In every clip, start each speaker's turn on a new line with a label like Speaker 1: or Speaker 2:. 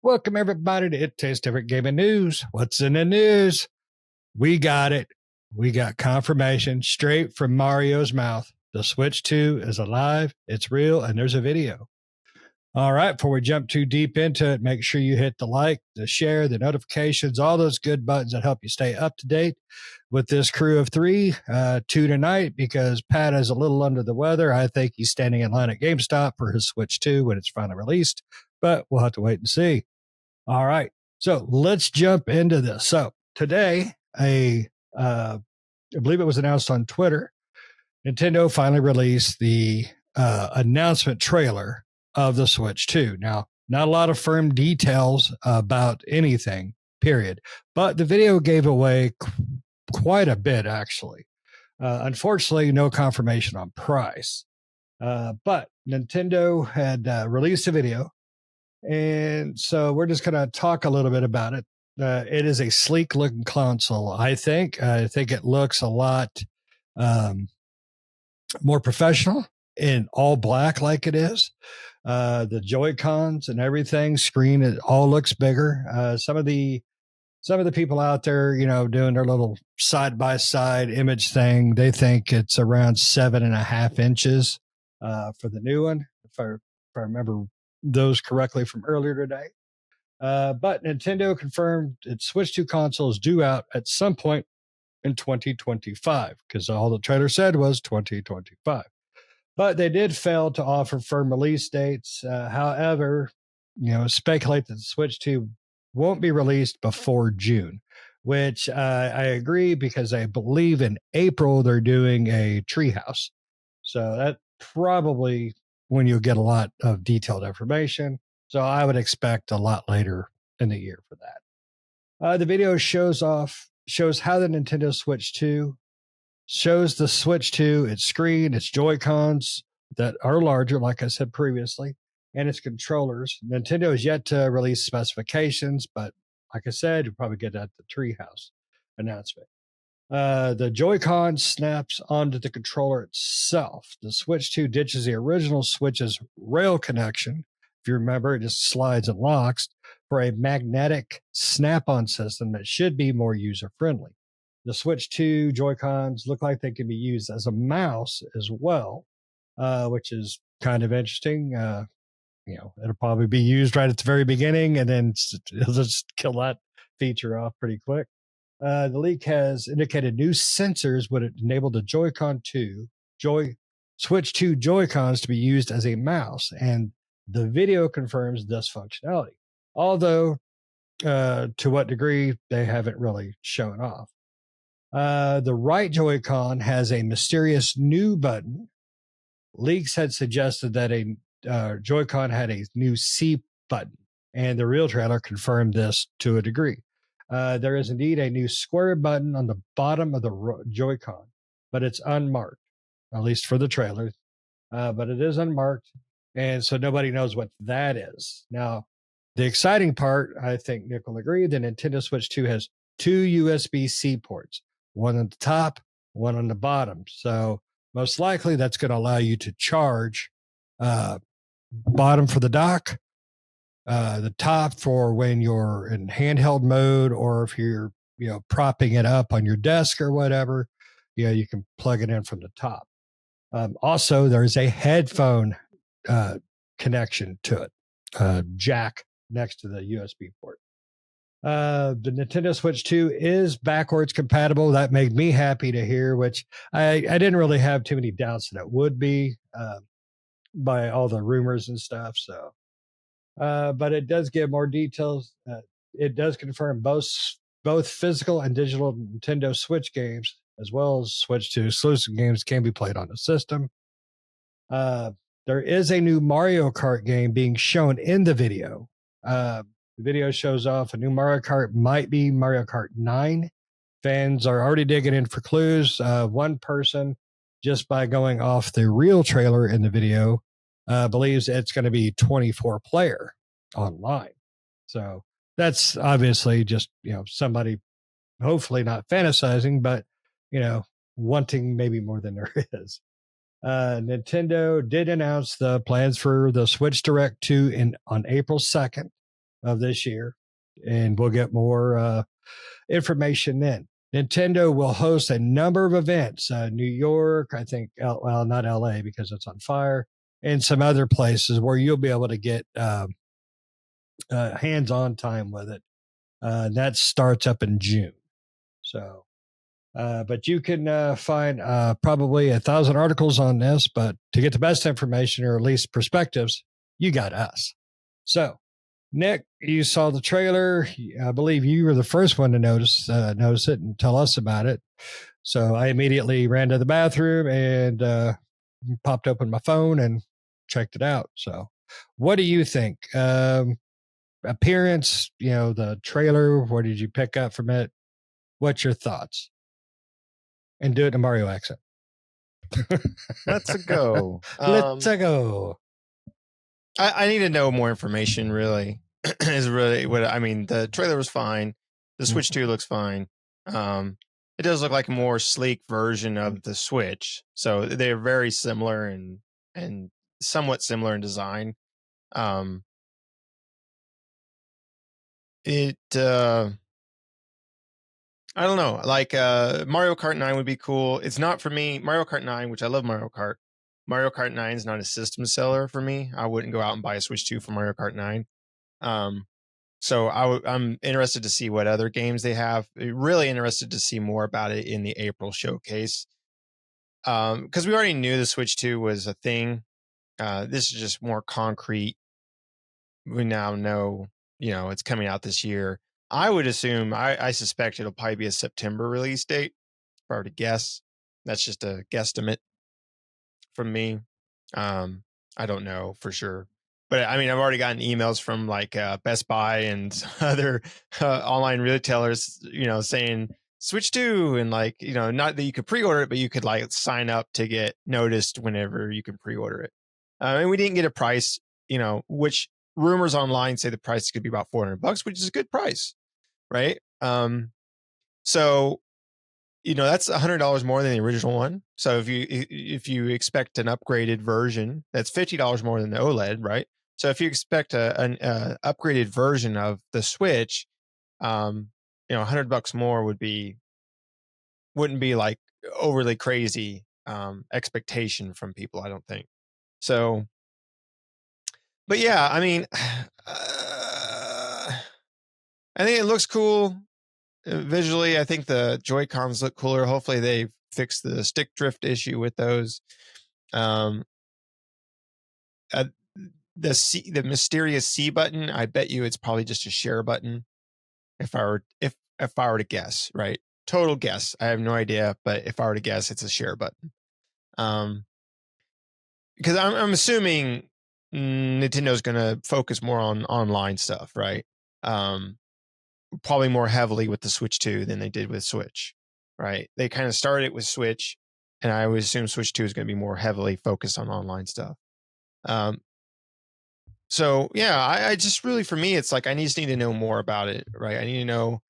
Speaker 1: Welcome everybody to It Tastes Different Gaming News. What's in the news? We got it. We got confirmation straight from Mario's mouth. The Switch 2 is alive, it's real, and there's a video. All right, before we jump too deep into it, make sure you hit the like, the share, the notifications, all those good buttons that help you stay up to date with this crew of three. Two tonight because Pat is a little under the weather. I think he's standing in line at GameStop for his Switch 2 when it's finally released, but we'll have to wait and see. All right. So let's jump into this. So today, I believe it was announced on Twitter, Nintendo finally released the announcement trailer of the Switch 2. Now, not a lot of firm details about anything, period. But the video gave away quite a bit, actually. Unfortunately, no confirmation on price. But Nintendo had released a video. And so we're just going to talk a little bit about it. It is a sleek looking console, I think. I think it looks a lot more professional in all black like it is. The Joy-Cons and everything, screen, it all looks bigger. Some of the people out there, doing their little side-by-side image thing, they think it's around 7.5 inches for the new one, if I remember those correctly from earlier today. But Nintendo confirmed its Switch 2 console is due out at some point in 2025, because all the trailer said was 2025. But they did fail to offer firm release dates. However, speculate that the Switch 2 won't be released before June, which I agree, because I believe in April they're doing a Treehouse. So that probably when you'll get a lot of detailed information. So I would expect a lot later in the year for that. The video shows how the Nintendo Switch 2 shows the Switch 2, its screen, its Joy-Cons that are larger, like I said previously, and its controllers. Nintendo has yet to release specifications, but like I said, you'll probably get that at the Treehouse announcement. The Joy-Con snaps onto the controller itself. The Switch 2 ditches the original Switch's rail connection. If you remember, it just slides and locks for a magnetic snap-on system that should be more user-friendly. The Switch 2 Joy-Cons look like they can be used as a mouse as well, which is kind of interesting. It'll probably be used right at the very beginning, and then it'll just kill that feature off pretty quick. The leak has indicated new sensors would enable the Switch 2 Joy-Cons to be used as a mouse, and the video confirms this functionality. Although, to what degree, they haven't really shown off. The right Joy-Con has a mysterious new button. Leaks had suggested that a Joy-Con had a new C button, and the real trailer confirmed this to a degree. There is indeed a new square button on the bottom of the Joy-Con, but it's unmarked, at least for the trailer. But it is unmarked, and so nobody knows what that is. Now, the exciting part, I think Nick will agree, the Nintendo Switch 2 has two USB-C ports, one on the top, one on the bottom. So most likely that's going to allow you to charge bottom for the dock, the top for when you're in handheld mode, or if you're propping it up on your desk or whatever, you can plug it in from the top. Also, there's a headphone connection to it, jack next to the USB port. The Nintendo Switch 2 is backwards compatible. That made me happy to hear, which I didn't really have too many doubts that it would be by all the rumors and stuff. So, but it does give more details. It does confirm both physical and digital Nintendo Switch games, as well as Switch 2 exclusive games, can be played on the system. There is a new Mario Kart game being shown in the video. The video shows off a new Mario Kart, might be Mario Kart 9. Fans are already digging in for clues. One person, just by going off the real trailer in the video, believes it's going to be 24 player online. So that's obviously just, somebody hopefully not fantasizing, but, wanting maybe more than there is. Nintendo did announce the plans for the Switch Direct 2 on April 2nd. of this year, and we'll get more information then. Nintendo will host a number of events. New York, I think, well, not LA because it's on fire, and some other places where you'll be able to get hands-on time with it. That starts up in June. So, but you can find probably 1,000 articles on this. But to get the best information, or at least perspectives, you got us. So, Nick, you saw the trailer. I believe you were the first one to notice it and tell us about it. So I immediately ran to the bathroom and popped open my phone and checked it out. So, what do you think? Appearance, the trailer. What did you pick up from it? What's your thoughts? And do it in a Mario accent.
Speaker 2: Let's go.
Speaker 1: Let's go.
Speaker 2: I need to know more information. Really, is really what I mean. The trailer was fine. The Switch 2 looks fine. It does look like a more sleek version of the Switch. So they're very similar and somewhat similar in design. I don't know. Like Mario Kart 9 would be cool. It's not for me. Mario Kart 9, which I love Mario Kart. Mario Kart 9 is not a system seller for me. I wouldn't go out and buy a Switch 2 for Mario Kart 9. So I'm interested to see what other games they have. Really interested to see more about it in the April showcase. Because we already knew the Switch 2 was a thing. This is just more concrete. We now know, it's coming out this year. I would assume, I suspect it'll probably be a September release date, if I were to guess. That's just a guesstimate from me. I don't know for sure. But I mean, I've already gotten emails from like Best Buy and other online retailers, saying Switch 2 and like, not that you could pre-order it, but you could like sign up to get noticed whenever you can pre-order it. And we didn't get a price, which rumors online say the price could be about $400, which is a good price. Right. So, that's $100 more than the original one. So if you expect an upgraded version, that's $50 more than the OLED, right? So if you expect an upgraded version of the Switch, $100 more wouldn't be like overly crazy expectation from people, I don't think. So, but yeah, I mean, I think it looks cool. Visually, I think the Joy-Cons look cooler. Hopefully they fix the stick drift issue with those. The mysterious C button, I bet you it's probably just a share button. If I were to guess, right? Total guess. I have no idea, but if I were to guess, it's a share button. Because I'm assuming Nintendo's going to focus more on online stuff, right? Probably more heavily with the Switch 2 than they did with Switch, right? They kind of started with Switch, and I would assume Switch 2 is going to be more heavily focused on online stuff. So yeah, I just really, for me, it's like I just need to know more about it, right? I need to know.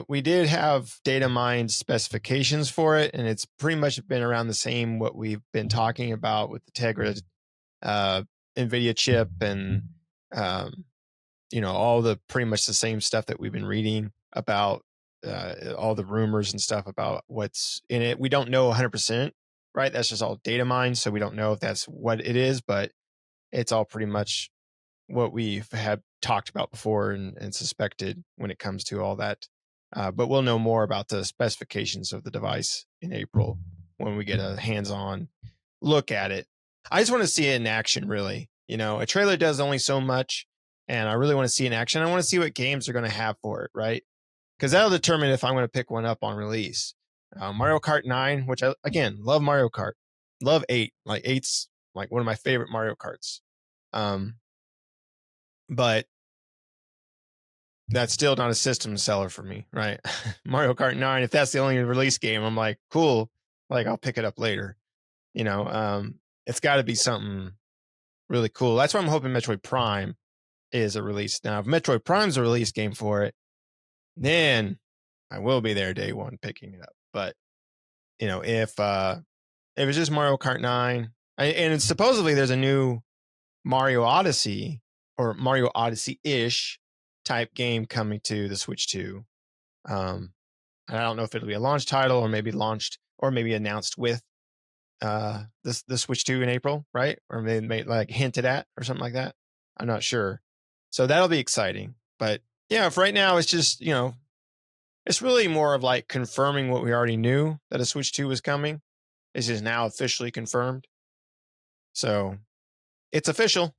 Speaker 2: We did have data mined specifications for it, and it's pretty much been around the same what we've been talking about with the Tegra NVIDIA chip and all the pretty much the same stuff that we've been reading about, all the rumors and stuff about what's in it. We don't know 100%, right? That's just all data mined. So we don't know if that's what it is, but it's all pretty much what we've had talked about before and suspected when it comes to all that. But we'll know more about the specifications of the device in April when we get a hands-on look at it. I just want to see it in action, really. A trailer does only so much. And I really want to see in action. I want to see what games they're going to have for it, right? Because that'll determine if I'm going to pick one up on release. Mario Kart 9, which I, again, love Mario Kart. Love 8. Like 8's like one of my favorite Mario Karts. But that's still not a system seller for me, right? Mario Kart 9, if that's the only release game, I'm like, cool. Like, I'll pick it up later. It's got to be something really cool. That's why I'm hoping Metroid Prime is a release. Now, if Metroid Prime's a release game for it, then I will be there day one picking it up. But if it's just Mario Kart 9, and supposedly there's a new Mario Odyssey or Mario Odyssey-ish type game coming to the Switch 2. And I don't know if it'll be a launch title or maybe launched or maybe announced with the Switch 2 in April, right? Or maybe like hinted at or something like that. I'm not sure. So that'll be exciting. But yeah, for right now, it's just, it's really more of like confirming what we already knew, that a Switch 2 was coming. It's just now officially confirmed. So it's official.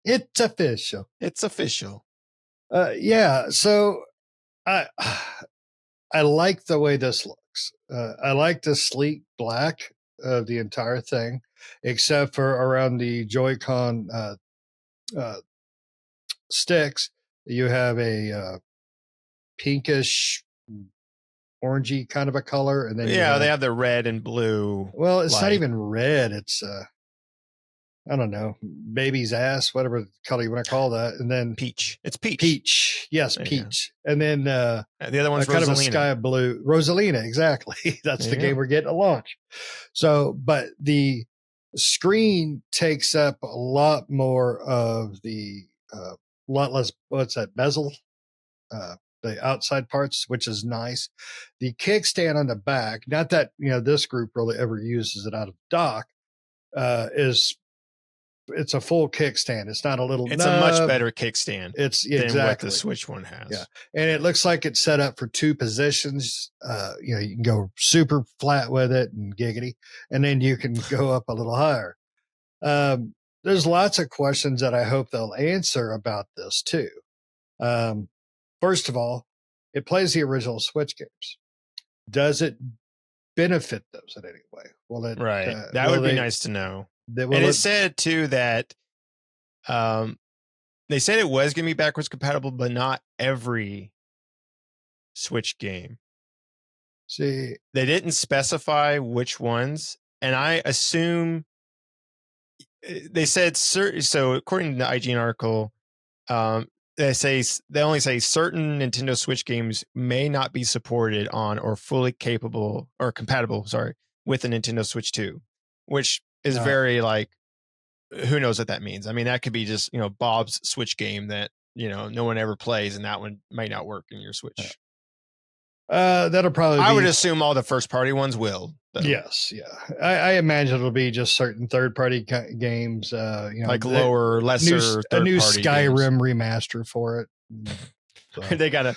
Speaker 1: It's official.
Speaker 2: It's official.
Speaker 1: Yeah. So I like the way this looks. I like the sleek black of the entire thing, except for around the Joy-Con sticks. You have a pinkish, orangey kind of a color, and then
Speaker 2: they have the red and blue.
Speaker 1: Well, it's not even red. It's I don't know, baby's ass, whatever color you want to call that, and then
Speaker 2: peach. It's peach.
Speaker 1: Peach, yes, peach, and then
Speaker 2: the other one's
Speaker 1: kind
Speaker 2: Rosalina.
Speaker 1: of a sky blue. Rosalina, exactly. That's the game we're getting at launch. So, but the screen takes up a lot more of the lot less. What's that bezel? The outside parts, which is nice. The kickstand on the back, not that this group really ever uses it out of dock, it's a full kickstand. It's not a little.
Speaker 2: It's a much better kickstand.
Speaker 1: It's
Speaker 2: than what the Switch one has.
Speaker 1: Yeah, and it looks like it's set up for 2 positions. You can go super flat with it and giggity, and then you can go up a little higher. There's lots of questions that I hope they'll answer about this too. First of all, it plays the original Switch games. Does it benefit those in any way? Well,
Speaker 2: right. That would be nice to know. And it said too that they said it was going to be backwards compatible, but not every Switch game.
Speaker 1: See,
Speaker 2: they didn't specify which ones, and I assume they said so. According to the IGN article, they only say certain Nintendo Switch games may not be supported on or fully capable or compatible, with the Nintendo Switch 2, which is very like, who knows what that means? I mean, that could be just, Bob's Switch game that, no one ever plays, and that one might not work in your Switch.
Speaker 1: That'll probably
Speaker 2: I would assume all the first party ones will.
Speaker 1: Though. Yes. Yeah. I imagine it'll be just certain third party games,
Speaker 2: like lower, lesser,
Speaker 1: a new Skyrim remaster for it. So.
Speaker 2: they got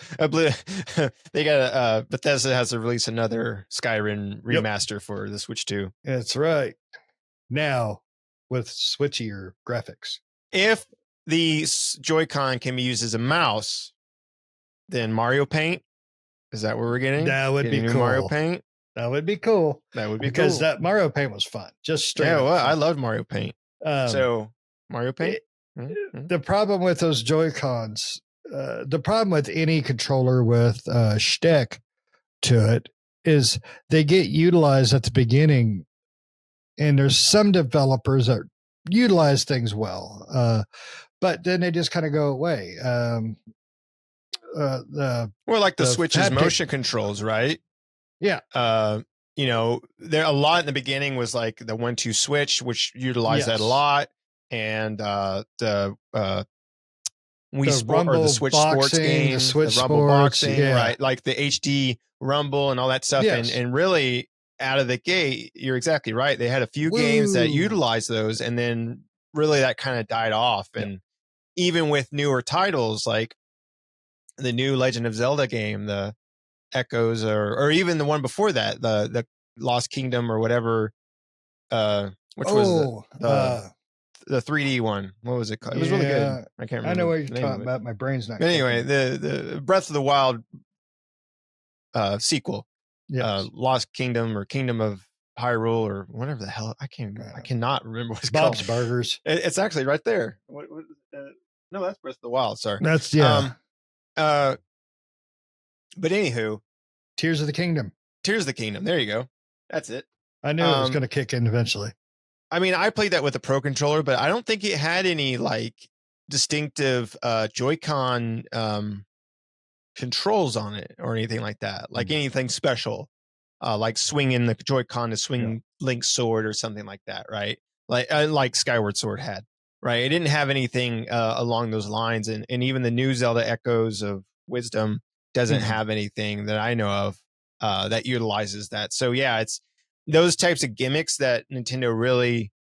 Speaker 2: Bethesda has to release another Skyrim remaster for the Switch 2.
Speaker 1: That's right. Now with switchier graphics.
Speaker 2: If the Joy-Con can be used as a mouse, then Mario Paint, is that what we're getting?
Speaker 1: That would be cool.
Speaker 2: Mario Paint?
Speaker 1: That would be cool.
Speaker 2: That would be
Speaker 1: because
Speaker 2: cool.
Speaker 1: that Mario Paint was fun. Just straight.
Speaker 2: Yeah, well, I loved Mario Paint. So Mario Paint.
Speaker 1: The problem with those Joy-Cons, the problem with any controller with shtick to it is they get utilized at the beginning, and there's some developers that utilize things well, but then they just kind of go away.
Speaker 2: Like the Switch's motion controls, right?
Speaker 1: Yeah.
Speaker 2: There a lot in the beginning was like the 1-2 switch, which utilized that a lot, and the Wii Sport or the Switch Sports game, the Rumble Boxing, right? Like the HD Rumble and all that stuff, and really out of the gate, you're exactly right. They had a few games that utilized those, and then really that kind of died off. And even with newer titles like the new Legend of Zelda game, the Echoes, or even the one before that, the Lost Kingdom or whatever, which was the 3D one. What was it called? It was really good. I can't remember.
Speaker 1: I know what you're talking about. My brain's not.
Speaker 2: But anyway, the Breath of the Wild sequel, Lost Kingdom or Kingdom of Hyrule or whatever the hell. I cannot remember what it's called.
Speaker 1: Bob's Burgers.
Speaker 2: It's actually right there. No, that's Breath of the Wild. Sorry.
Speaker 1: That's but
Speaker 2: anywho,
Speaker 1: Tears of the Kingdom.
Speaker 2: Tears of the Kingdom. There you go. That's it.
Speaker 1: I knew it was going to kick in eventually.
Speaker 2: I mean, I played that with a Pro controller, but I don't think it had any like distinctive Joy-Con controls on it or anything like that. Like anything special, like swinging the Joy-Con to swing Link's sword or something like that, right? Like Skyward Sword had. right? It didn't have anything along those lines, and even the new Zelda Echoes of Wisdom doesn't
Speaker 1: Mhm.
Speaker 2: have anything that I know of that utilizes that. So yeah, it's those types of gimmicks that Nintendo really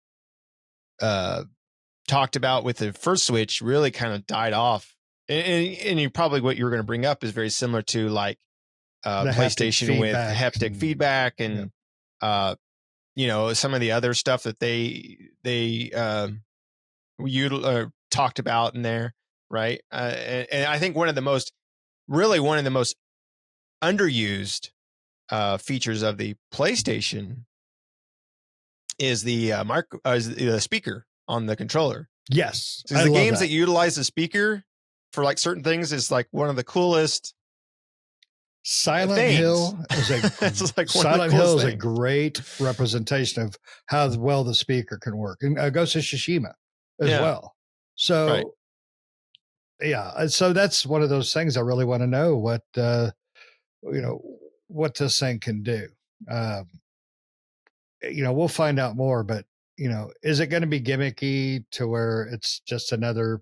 Speaker 2: talked about with the first Switch really kind of died off. And you probably what you were going to bring up is very similar to like
Speaker 1: The haptic
Speaker 2: PlayStation with
Speaker 1: feedback.
Speaker 2: haptic feedback
Speaker 1: Yeah.
Speaker 2: and some of the other stuff that they talked about in there, right? And I think one of the most underused features of the PlayStation is the speaker on the controller.
Speaker 1: Yes,
Speaker 2: Because the games that utilize the speaker for like certain things is like one of the coolest.
Speaker 1: Silent
Speaker 2: things.
Speaker 1: Hill is
Speaker 2: It's like
Speaker 1: Silent Hill is a great representation of how well the speaker can work, and Ghost of Tsushima as well. So,
Speaker 2: Right.
Speaker 1: yeah, so that's one of those things I really want to know what what this thing can do. We'll find out more, but is it going to be gimmicky to where it's just another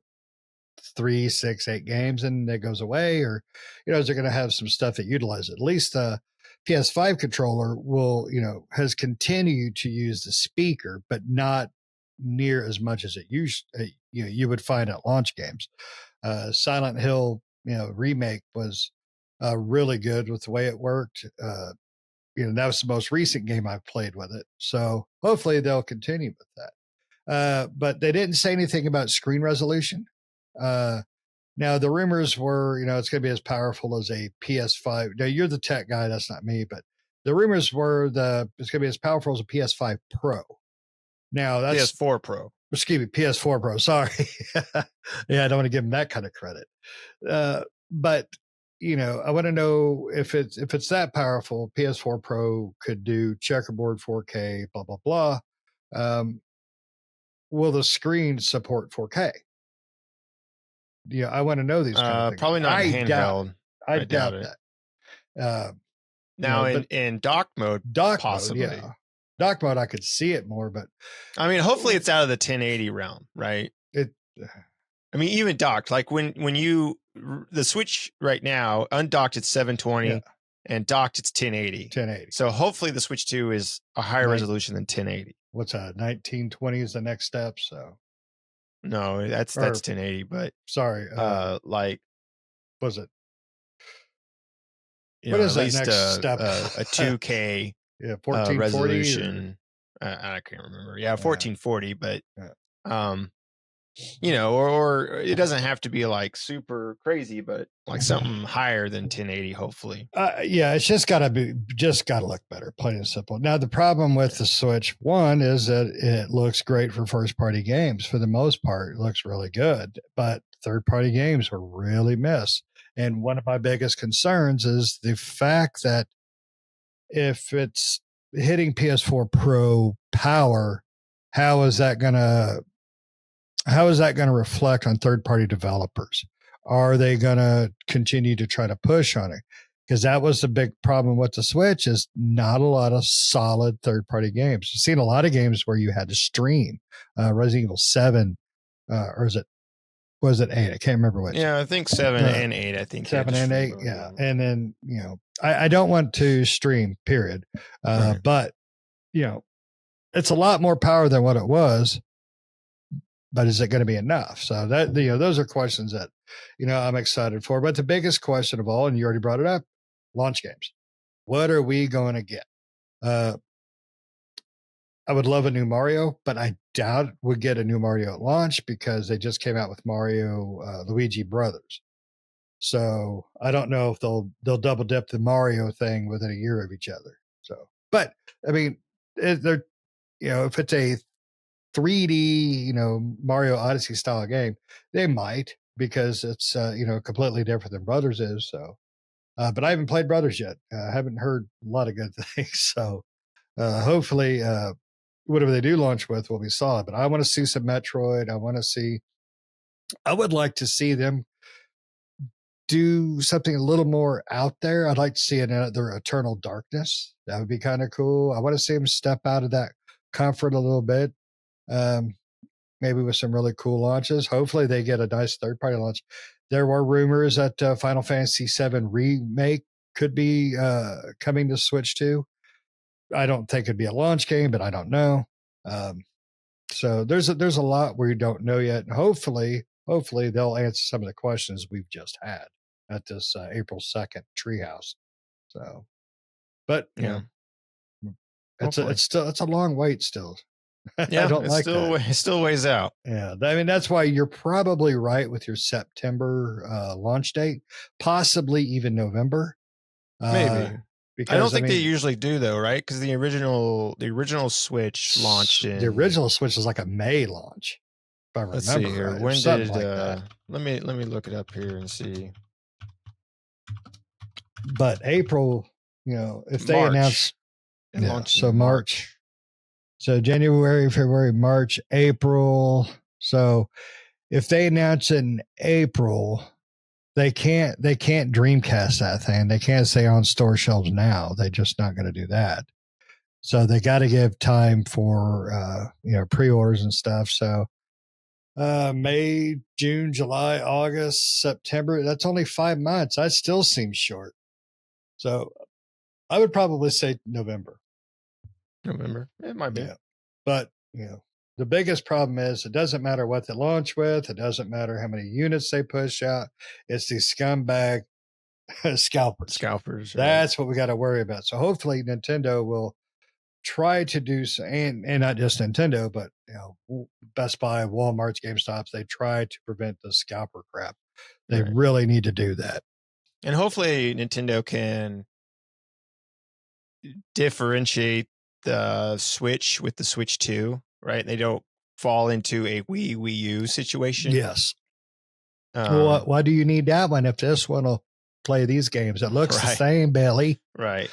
Speaker 1: 3, 6, 8 games and it goes away, or is it going to have some stuff that utilizes it? At least the PS5 controller will has continued to use the speaker, but not near as much as it used you would find at launch games. Silent Hill remake was really good with the way it worked. That was the most recent game I've played with it, so hopefully they'll continue with that. But they didn't say anything about screen resolution. Now the rumors were, it's going to be as powerful as a PS5. Now you're the tech guy, that's not me, but the rumors were it's going to be as powerful as a PS5 Pro. Now that's
Speaker 2: PS4 Pro.
Speaker 1: Excuse me, PS4 Pro. Sorry, yeah, I don't want to give them that kind of credit. But I want to know if it's that powerful. PS4 Pro could do checkerboard 4K, blah blah blah. Will the screen support 4K? I want to know these kind of things.
Speaker 2: Probably not handheld.
Speaker 1: I doubt that.
Speaker 2: Now in dock mode, possibly.
Speaker 1: Mode, yeah. Dock mode, I could see it more, but
Speaker 2: I mean, hopefully it's out of the 1080 realm, right? I mean, even docked, like when the Switch right now, undocked it's 720 and docked it's 1080.
Speaker 1: 1080.
Speaker 2: So hopefully the Switch 2 is a higher resolution than 1080.
Speaker 1: What's that? 1920 is the next step. So
Speaker 2: no, that's 1080. But
Speaker 1: sorry,
Speaker 2: like
Speaker 1: was it?
Speaker 2: What is that next step? A 2K
Speaker 1: 1440
Speaker 2: resolution. I can't remember. Yeah, 1440. But or it doesn't have to be like super crazy, but like something higher than 1080, hopefully.
Speaker 1: It's just gotta look better, plain and simple. Now the problem with the Switch One is that it looks great for first party games. For the most part, it looks really good, but third party games are really miss. And one of my biggest concerns is the fact that if it's hitting PS4 Pro power, how is that going to reflect on third-party developers? Are they going to continue to try to push on it? Because that was the big problem with the Switch, is not a lot of solid third-party games. I've seen a lot of games where you had to stream. Resident Evil 7, or was it 8? I can't remember which.
Speaker 2: Yeah, I think 7 and 8. I think
Speaker 1: 7 and 8. Yeah, and then I don't want to stream. Period. Right. But it's a lot more power than what it was. But is it going to be enough? So that those are questions that I'm excited for. But the biggest question of all, and you already brought it up, launch games. What are we going to get? I would love a new Mario, but I doubt we'll get a new Mario at launch because they just came out with Mario Luigi Brothers. So I don't know if they'll double dip the Mario thing within a year of each other. So, but I mean, they're if it's a 3D Mario Odyssey style game, they might, because it's completely different than Brothers is. So, but I haven't played Brothers yet. I haven't heard a lot of good things. So hopefully whatever they do launch with will be solid. But I want to see some Metroid. I would like to see them do something a little more out there. I'd like to see another Eternal Darkness. That would be kind of cool. I want to see them step out of that comfort a little bit. maybe with some really cool launches. Hopefully they get a nice third party launch. There were rumors that Final Fantasy VII Remake could be coming to Switch 2. I don't think it'd be a launch game, but I don't know. So there's a lot we don't know yet. And hopefully they'll answer some of the questions we've just had at this April 2nd Treehouse. So, but
Speaker 2: Yeah.
Speaker 1: it's a long wait still.
Speaker 2: Yeah,
Speaker 1: I don't like that.
Speaker 2: It still weighs out.
Speaker 1: Yeah, I mean that's why you're probably right with your September launch date, possibly even November.
Speaker 2: Maybe.
Speaker 1: Because
Speaker 2: I don't think they usually do though, right? Because the original Switch launched in
Speaker 1: the original Switch was like a May launch. If I remember,
Speaker 2: let's see here.
Speaker 1: right,
Speaker 2: When did
Speaker 1: like
Speaker 2: let me look it up here and see.
Speaker 1: But April, if they
Speaker 2: March.
Speaker 1: announce,
Speaker 2: It launched
Speaker 1: so
Speaker 2: in
Speaker 1: March. So January, February, March, April. So if they announce in April, they can't Dreamcast that thing. They can't say on store shelves now. They're just not going to do that. So they got to give time for pre-orders and stuff. So May, June, July, August, September. That's only 5 months. That still seems short. So I would probably say November.
Speaker 2: It might be.
Speaker 1: Yeah. But the biggest problem is it doesn't matter what they launch with. It doesn't matter how many units they push out. It's these scumbag scalpers.
Speaker 2: Right.
Speaker 1: That's what we got to worry about. So hopefully Nintendo will try to do so, and not just Nintendo, but Best Buy, Walmart's, GameStops. They try to prevent the scalper crap. They really need to do that.
Speaker 2: And hopefully Nintendo can differentiate the Switch with the Switch 2, right? They don't fall into a Wii U situation.
Speaker 1: Yes. Well, why do you need that one if this one will play these games? It looks the same, Billy.
Speaker 2: Right.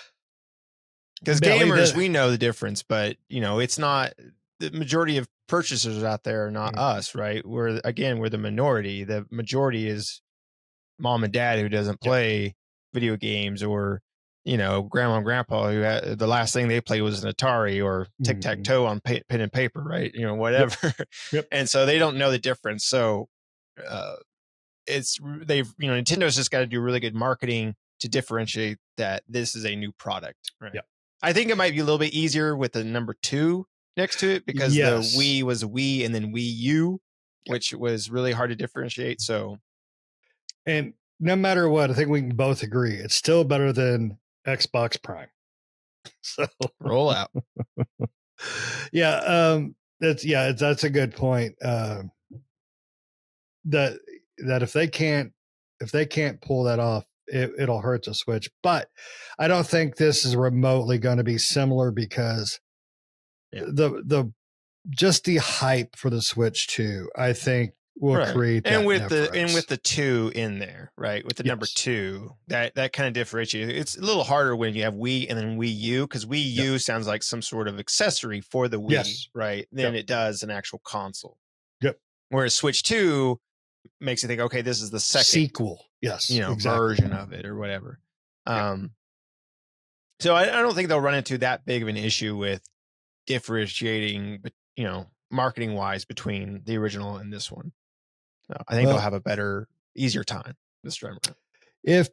Speaker 2: Because gamers, we know the difference, but it's not the majority of purchasers out there are not us, right? We're the minority. The majority is mom and dad who doesn't play video games, or grandma and grandpa who had, the last thing they played was an Atari or tic-tac-toe on pen and paper, right? Whatever.
Speaker 1: Yep.
Speaker 2: And so they don't know the difference. So Nintendo's just got to do really good marketing to differentiate that this is a new product, right?
Speaker 1: Yeah.
Speaker 2: I think it might be a little bit easier with the number 2 next to it, because the Wii was Wii and then Wii U, which was really hard to differentiate. So,
Speaker 1: and no matter what, I think we can both agree it's still better than Xbox Prime. So
Speaker 2: roll out.
Speaker 1: That's a good point. That if they can't pull that off, it'll hurt the Switch. But I don't think this is remotely going to be similar, because the just the hype for the Switch 2, I think, will create that.
Speaker 2: And with the 2 in there, right? With the number 2, that kind of differentiates. It's a little harder when you have Wii and then Wii U, because Wii U sounds like some sort of accessory for the Wii, right? Than it does an actual console.
Speaker 1: Yep.
Speaker 2: Whereas Switch 2 makes you think, okay, this is the second
Speaker 1: sequel,
Speaker 2: version of it or whatever. So I don't think they'll run into that big of an issue with differentiating, marketing wise, between the original and this one. So I think they'll have a easier time this time around.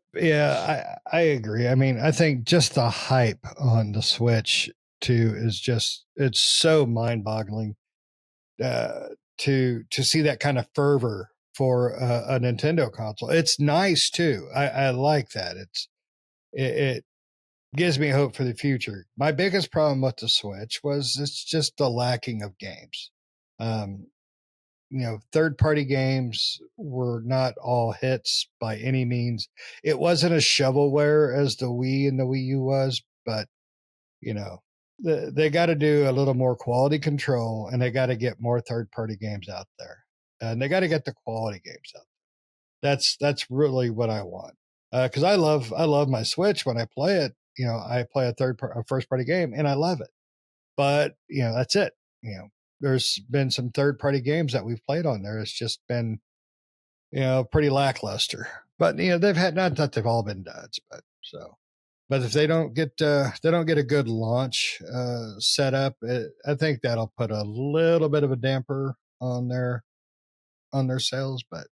Speaker 1: I agree. I mean, I think just the hype on the Switch 2 is it's so mind-boggling to see that kind of fervor for a Nintendo console. It's nice too. I like that. It gives me hope for the future. My biggest problem with the Switch was it's just the lacking of games. Third-party games were not all hits by any means. It wasn't as shovelware as the Wii and the Wii U was, but they got to do a little more quality control, and they got to get more third-party games out there, and they got to get the quality games out there. That's really what I want, because I love my Switch. When I play it, I play a first-party game, and I love it. But that's it. There's been some third-party games that we've played on there. It's just been, pretty lackluster. But they've had, not that they've all been duds, but if they don't get a good launch set up, I think that'll put a little bit of a damper on their sales, but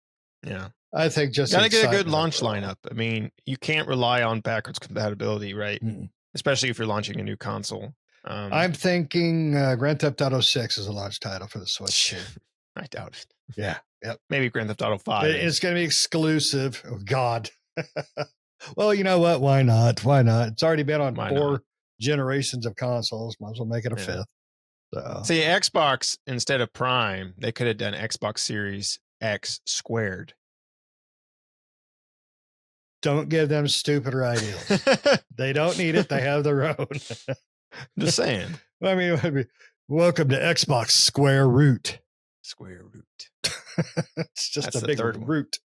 Speaker 2: Yeah.
Speaker 1: I think just
Speaker 2: Got to get a good
Speaker 1: excitement
Speaker 2: launch
Speaker 1: overall.
Speaker 2: lineup. I mean, you can't rely on backwards compatibility, right?
Speaker 1: Mm.
Speaker 2: Especially if you're launching a new console.
Speaker 1: I'm thinking Grand Theft Auto 6 is a launch title for the Switch too.
Speaker 2: I doubt it.
Speaker 1: Yeah. Yep.
Speaker 2: Maybe Grand Theft Auto 5.
Speaker 1: It's going to be exclusive. Oh, God. Well, you know what? Why not? Why not? It's already been on
Speaker 2: Why
Speaker 1: 4
Speaker 2: not?
Speaker 1: generations of consoles. Might as well make it a
Speaker 2: Yeah.
Speaker 1: 5th. So.
Speaker 2: See, Xbox, instead of Prime, they could have done Xbox Series X squared.
Speaker 1: Don't give them stupider ideas. They don't need it. They have their own.
Speaker 2: Just saying.
Speaker 1: I mean, it would be, welcome to Xbox Square Root.
Speaker 2: Square Root.
Speaker 1: It's just
Speaker 2: That's
Speaker 1: a big root.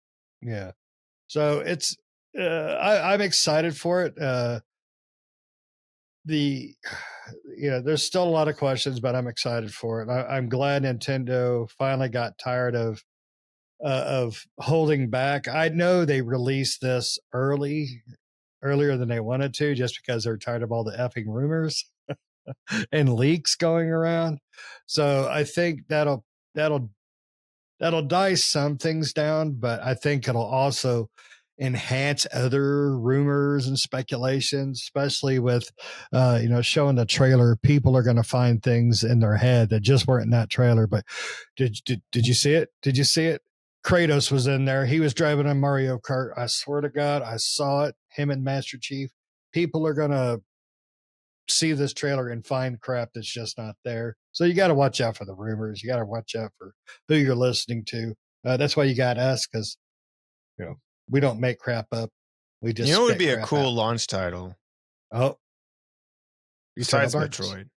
Speaker 1: Yeah. So it's, I'm excited for it. There's still a lot of questions, but I'm excited for it. I'm glad Nintendo finally got tired of holding back. I know they released this earlier than they wanted to, just because they're tired of all the effing rumors and leaks going around. So I think that'll die some things down, but I think it'll also enhance other rumors and speculations, especially with showing the trailer. People are going to find things in their head that just weren't in that trailer. But did you see it? Did you see it? Kratos was in there. He was driving a Mario Kart. I swear to God, I saw it. Him and Master Chief. People are going to see this trailer and find crap that's just not there. So you got to watch out for the rumors. You got to watch out for who you're listening to. That's why you got us, because we don't make crap up. We just
Speaker 2: it would be a cool launch title.
Speaker 1: Oh,
Speaker 2: besides Metroid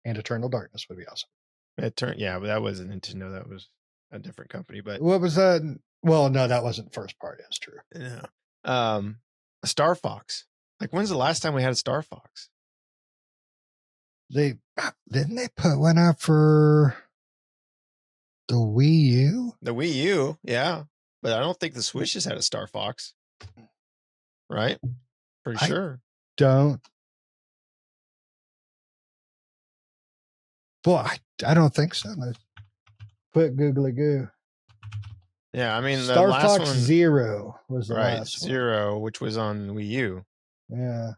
Speaker 1: and Eternal Darkness would be awesome.
Speaker 2: But that wasn't Nintendo. That was a different company. But
Speaker 1: what was that? Well, no, that wasn't first party. That's true.
Speaker 2: Yeah. Star Fox. Like, when's the last time we had a Star Fox?
Speaker 1: Didn't they put one out for the Wii U?
Speaker 2: The Wii U, yeah. But I don't think the Switch has had a Star Fox. Right? Pretty sure.
Speaker 1: Don't. Boy, I don't think so. Let's put googly goo.
Speaker 2: Yeah, I mean, the
Speaker 1: Star
Speaker 2: last
Speaker 1: Fox
Speaker 2: one,
Speaker 1: Zero was the last
Speaker 2: Zero, which was on Wii U.
Speaker 1: Yeah.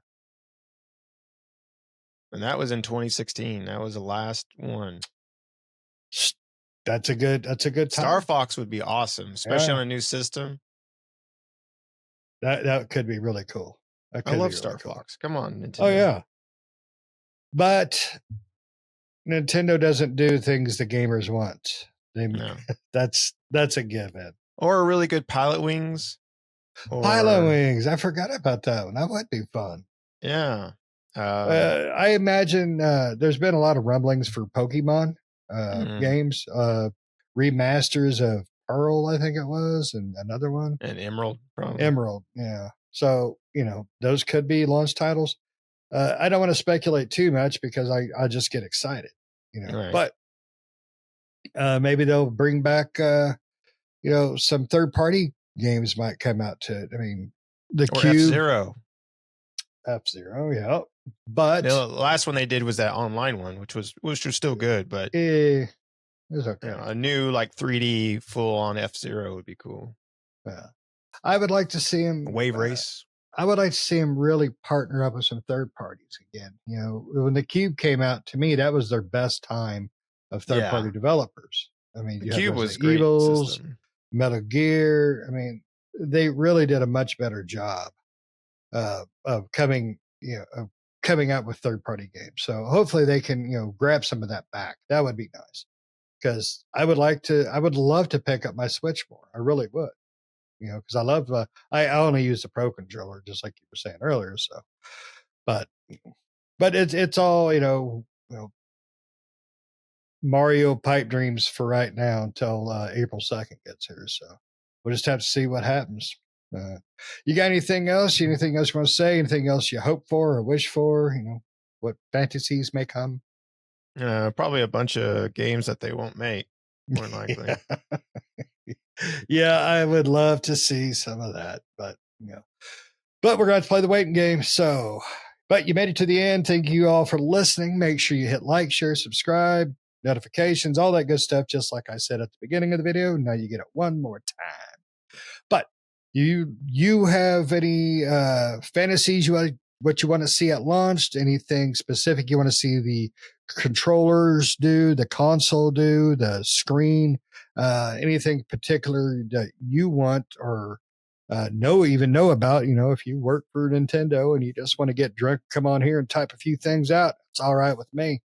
Speaker 2: And that was in 2016. That was the last one.
Speaker 1: That's a good time.
Speaker 2: Star Fox would be awesome, especially on a new system.
Speaker 1: That could be really cool.
Speaker 2: I love Star Fox. Come on, Nintendo.
Speaker 1: Oh yeah. But Nintendo doesn't do things the gamers want.
Speaker 2: No.
Speaker 1: That's a given.
Speaker 2: Or a really good Pilot Wings.
Speaker 1: Pilot Wings. I forgot about that one. That would be fun.
Speaker 2: Yeah.
Speaker 1: I imagine there's been a lot of rumblings for Pokemon games, remasters of Pearl, I think it was, and another one.
Speaker 2: And Emerald, probably.
Speaker 1: Emerald, yeah. So, those could be launch titles. I don't want to speculate too much because I just get excited,
Speaker 2: Right.
Speaker 1: But maybe they'll bring back, some third-party games might come out to it. I mean, the Cube. F-Zero, yeah. But
Speaker 2: the last one they did was that online one, which was still good, but
Speaker 1: it was okay.
Speaker 2: A new like 3D full-on F-Zero would be cool.
Speaker 1: Yeah. I would like to see him
Speaker 2: Wave Race.
Speaker 1: I would like to see him really partner up with some third parties again. When the Cube came out, to me, that was their best time of third party developers. I mean,
Speaker 2: the Cube was
Speaker 1: great. Evils, Metal Gear. I mean, they really did a much better job of coming out with third party games. So hopefully they can, grab some of that back. That would be nice, because I would love to pick up my Switch more. I really would, because I love, I only use the Pro controller, just like you were saying earlier. So, but it's all, Mario pipe dreams for right now until April 2nd gets here. So we'll just have to see what happens. You got anything else? Anything else you want to say? Anything else you hope for or wish for? What fantasies may come?
Speaker 2: Probably a bunch of games that they won't make, more likely.
Speaker 1: Yeah, I would love to see some of that, but but we're going to play the waiting game. So, but you made it to the end. Thank you all for listening. Make sure you hit like, share, subscribe. notifications, all that good stuff, just like I said at the beginning of the video. Now you get it one more time. But you have any fantasies what you want to see at launch? Anything specific you want to see the controllers do, the console do, the screen, anything particular that you want or know about? If you work for Nintendo and you just want to get drunk, come on here and type a few things out. It's all right with me.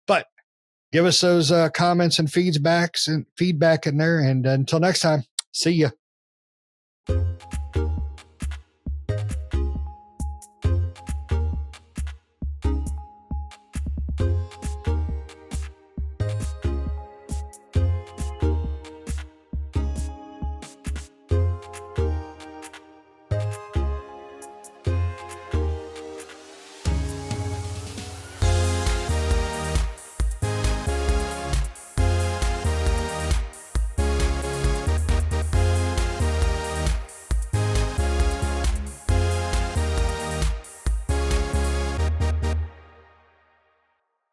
Speaker 1: But give us those comments and feedback in there. And until next time, see ya.